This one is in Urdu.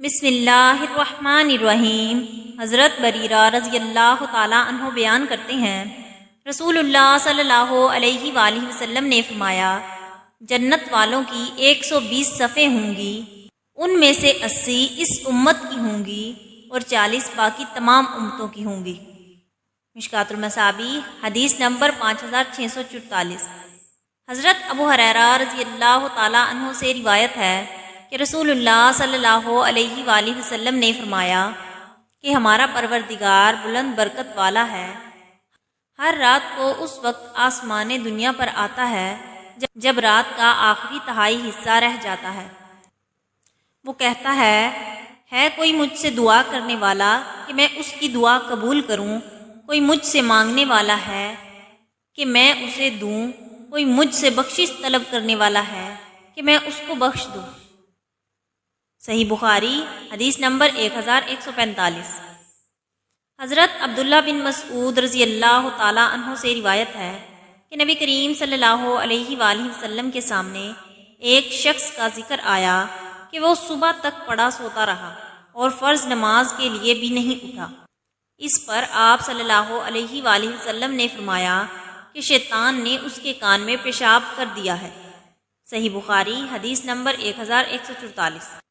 بسم اللہ الرحمن الرحیم۔ حضرت بریرہ رضی اللہ تعالیٰ عنہ بیان کرتے ہیں، رسول اللہ صلی اللہ علیہ وآلہ وسلم نے فرمایا، جنت والوں کی 120 صفیں ہوں گی، ان میں سے 80 اس امت کی ہوں گی اور 40 باقی تمام امتوں کی ہوں گی۔ مشکات المصابیح حدیث نمبر 5644۔ حضرت ابو ہریرہ رضی اللہ تعالیٰ عنہ سے روایت ہے کہ رسول اللہ صلی اللہ علیہ وآلہ وسلم نے فرمایا کہ ہمارا پروردگار بلند برکت والا ہے، ہر رات کو اس وقت آسمان دنیا پر آتا ہے جب رات کا آخری تہائی حصہ رہ جاتا ہے۔ وہ کہتا ہے کوئی مجھ سے دعا کرنے والا کہ میں اس کی دعا قبول کروں، کوئی مجھ سے مانگنے والا ہے کہ میں اسے دوں، کوئی مجھ سے بخشش طلب کرنے والا ہے کہ میں اس کو بخش دوں۔ صحیح بخاری حدیث نمبر 1145۔ حضرت عبداللہ بن مسعود رضی اللہ تعالیٰ عنہ سے روایت ہے کہ نبی کریم صلی اللہ علیہ وآلہ وسلم کے سامنے ایک شخص کا ذکر آیا کہ وہ صبح تک پڑا سوتا رہا اور فرض نماز کے لیے بھی نہیں اٹھا۔ اس پر آپ صلی اللہ علیہ وآلہ وسلم نے فرمایا کہ شیطان نے اس کے کان میں پیشاب کر دیا ہے۔ صحیح بخاری حدیث نمبر 1144۔